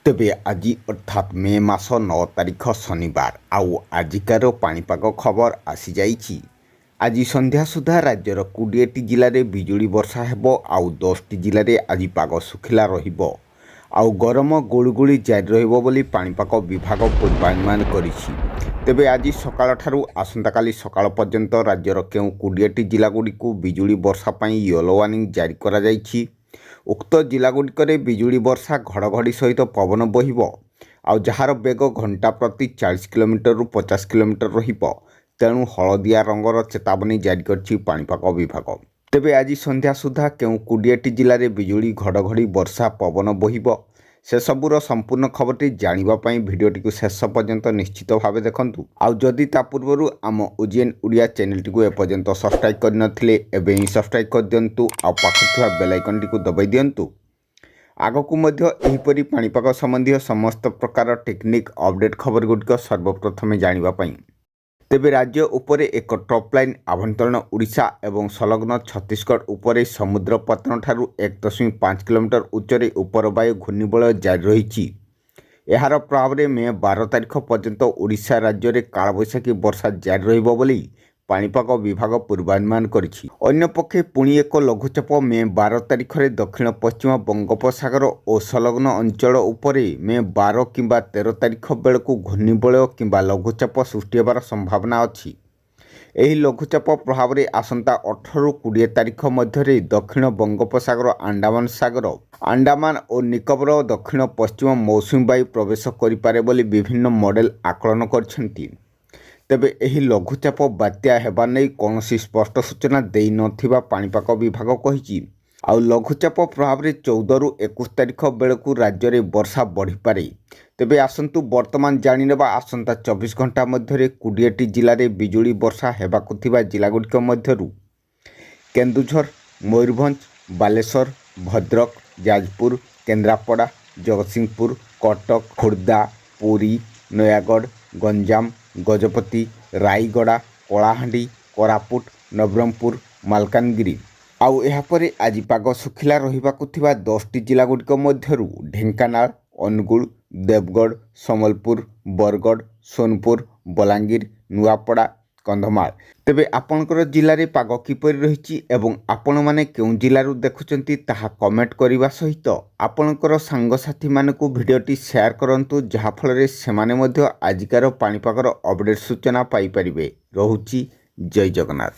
ତେବେ ଆଜି ଅର୍ଥାତ୍ ମେ ମାସ 9 ତାରିଖ ଶନିବାର ଆଉ ଆଜିକାର ପାଣିପାଗ ଖବର ଆସିଯାଇଛି। ଆଜି ସନ୍ଧ୍ୟା ସୁଦ୍ଧା ରାଜ୍ୟର 20ଟି ଜିଲ୍ଲାରେ ବିଜୁଳି ବର୍ଷା ହେବ ଆଉ 10ଟି ଜିଲ୍ଲାରେ ଆଜି ପାଗ ଶୁଖିଲା ରହିବ ଆଉ ଗରମ ଗୁଳୁଗୁଳି ଜାରି ରହିବ ବୋଲି ପାଣିପାଗ ବିଭାଗ ପୂର୍ବାନୁମାନ କରିଛି। ତେବେ ଆଜି ସକାଳଠାରୁ ଆସନ୍ତାକାଲି ସକାଳ ପର୍ଯ୍ୟନ୍ତ ରାଜ୍ୟର କେଉଁ 20ଟି ଜିଲ୍ଲାଗୁଡ଼ିକୁ ବିଜୁଳି ବର୍ଷା ପାଇଁ ୟେଲୋ ୱାର୍ଣ୍ଣିଂ ଜାରି କରାଯାଇଛି। ଉକ୍ତ ଜିଲ୍ଲାଗୁଡ଼ିକରେ ବିଜୁଳି ବର୍ଷା ଘଡ଼ଘଡ଼ି ସହିତ ପବନ ବହିବ ଆଉ ଯାହାର ବେଗ ଘଣ୍ଟା ପ୍ରତି 40 କିଲୋମିଟରରୁ 50 କିଲୋମିଟର ରହିବ। ତେଣୁ ହଳଦିଆ ରଙ୍ଗର ଚେତାବନୀ ଜାରି କରିଛି ପାଣିପାଗ ବିଭାଗ। ତେବେ ଆଜି ସନ୍ଧ୍ୟା ସୁଦ୍ଧା କେଉଁ 20ଟି ଜିଲ୍ଲାରେ ବିଜୁଳି ଘଡ଼ଘଡ଼ି ବର୍ଷା ପବନ ବହିବ ସେସବୁର ସମ୍ପୂର୍ଣ୍ଣ ଖବରଟି ଜାଣିବା ପାଇଁ ଭିଡ଼ିଓଟିକୁ ଶେଷ ପର୍ଯ୍ୟନ୍ତ ନିଶ୍ଚିତ ଭାବେ ଦେଖନ୍ତୁ। ଆଉ ଯଦି ତା ପୂର୍ବରୁ ଆମ ଓଜିଏନ୍ ଓଡ଼ିଆ ଚ୍ୟାନେଲଟିକୁ ଏପର୍ଯ୍ୟନ୍ତ ସବସ୍କ୍ରାଇବ୍ କରିନଥିଲେ ଏବେ ହିଁ ସବସ୍କ୍ରାଇବ୍ କରିଦିଅନ୍ତୁ ଆଉ ପାଖରେ ଥିବା ବେଲ୍ ଆଇକନ୍ଟିକୁ ଦବାଇ ଦିଅନ୍ତୁ। ଆଗକୁ ମଧ୍ୟ ଏହିପରି ପାଣିପାଗ ସମ୍ବନ୍ଧୀୟ ସମସ୍ତ ପ୍ରକାର ଟେକ୍ନିକ୍ ଅପଡେଟ୍ ଖବରଗୁଡ଼ିକ ସର୍ବପ୍ରଥମେ ଜାଣିବା ପାଇଁ। ତେବେ ରାଜ୍ୟ ଉପରେ ଏକ ଟ୍ରପ୍ ଲାଇନ୍ ଆଭ୍ୟନ୍ତରୀଣ ଓଡ଼ିଶା ଏବଂ ସଂଲଗ୍ନ ଛତିଶଗଡ଼ ଉପରେ ସମୁଦ୍ର ପତ୍ତନଠାରୁ 1.5 କିଲୋମିଟର ଉଚ୍ଚରେ ଉପର ବାୟୁ ଘୂର୍ଣ୍ଣିବଳୟ ଜାରି ରହିଛି। ଏହାର ପ୍ରଭାବରେ ମେ 12 ତାରିଖ ପର୍ଯ୍ୟନ୍ତ ଓଡ଼ିଶା ରାଜ୍ୟରେ କାଳବୈଶାଖୀ ବର୍ଷା ଜାରି ରହିବ ବୋଲି ପାଣିପାଗ ବିଭାଗ ପୂର୍ବାନୁମାନ କରିଛି। ଅନ୍ୟପକ୍ଷେ ପୁଣି ଏକ ଲଘୁଚାପ ମେ 12 ତାରିଖରେ ଦକ୍ଷିଣ ପଶ୍ଚିମ ବଙ୍ଗୋପସାଗର ଓ ସଂଲଗ୍ନ ଅଞ୍ଚଳ ଉପରେ ମେ 12 କିମ୍ବା 13 ତାରିଖ ବେଳକୁ ଘୂର୍ଣ୍ଣିବଳୟ କିମ୍ବା ଲଘୁଚାପ ସୃଷ୍ଟି ହେବାର ସମ୍ଭାବନା ଅଛି। ଏହି ଲଘୁଚାପ ପ୍ରଭାବରେ ଆସନ୍ତା 18ରୁ 20 ତାରିଖ ମଧ୍ୟରେ ଦକ୍ଷିଣ ବଙ୍ଗୋପସାଗର ଆଣ୍ଡାମାନ ଓ ନିକୋବର ଦକ୍ଷିଣ ପଶ୍ଚିମ ମୌସୁମୀ ବାୟୁ ପ୍ରବେଶ କରିପାରେ ବୋଲି ବିଭିନ୍ନ ମଡେଲ ଆକଳନ କରିଛନ୍ତି। ତେବେ ଏହି ଲଘୁଚାପ ବାତ୍ୟା ହେବା ନେଇ କୌଣସି ସ୍ପଷ୍ଟ ସୂଚନା ଦେଇନଥିବା ପାଣିପାଗ ବିଭାଗ କହିଛି। ଆଉ ଲଘୁଚାପ ପ୍ରଭାବରେ 14ରୁ 21 ତାରିଖ ବେଳକୁ ରାଜ୍ୟରେ ବର୍ଷା ବଢ଼ିପାରେ। ତେବେ ଆସନ୍ତୁ ବର୍ତ୍ତମାନ ଜାଣିନେବା ଆସନ୍ତା 24 ଘଣ୍ଟା ମଧ୍ୟରେ 20ଟି ଜିଲ୍ଲାରେ ବିଜୁଳି ବର୍ଷା ହେବାକୁ ଥିବା ଜିଲ୍ଲାଗୁଡ଼ିକ ମଧ୍ୟରୁ କେନ୍ଦୁଝର, ମୟୂରଭଞ୍ଜ, ବାଲେଶ୍ୱର, ଭଦ୍ରକ, ଯାଜପୁର, କେନ୍ଦ୍ରାପଡ଼ା, ଜଗତସିଂହପୁର, କଟକ, ଖୋର୍ଦ୍ଧା, ପୁରୀ, ନୟାଗଡ଼, ଗଞ୍ଜାମ, ଗଜପତି, ରାୟଗଡ଼ା, କଳାହାଣ୍ଡି, କୋରାପୁଟ, ନବରଙ୍ଗପୁର, ମାଲକାନଗିରି। ଆଉ ଏହାପରେ ଆଜି ପାଗ ଶୁଖିଲା ରହିବାକୁ ଥିବା 10ଟି ଜିଲ୍ଲାଗୁଡ଼ିକ ମଧ୍ୟରୁ ଢେଙ୍କାନାଳ, ଅନୁଗୁଳ, ଦେବଗଡ଼, ସମ୍ବଲପୁର, ବରଗଡ଼, ସୋନପୁର, ବଲାଙ୍ଗୀର, ନୂଆପଡ଼ା, କନ୍ଧମାଳ। ତେବେ ଆପଣଙ୍କର ଜିଲ୍ଲାରେ ପାଗ କିପରି ରହିଛି ଏବଂ ଆପଣମାନେ କେଉଁ ଜିଲ୍ଲାରୁ ଦେଖୁଛନ୍ତି ତାହା କମେଣ୍ଟ କରିବା ସହିତ ଆପଣଙ୍କର ସାଙ୍ଗସାଥୀମାନଙ୍କୁ ଭିଡ଼ିଓଟି ସେୟାର କରନ୍ତୁ ଯାହାଫଳରେ ସେମାନେ ମଧ୍ୟ ଆଜିକାର ପାଣିପାଗର ଅପଡେଟ୍ ସୂଚନା ପାଇପାରିବେ। ରହୁଛି ଜୟ ଜଗନ୍ନାଥ।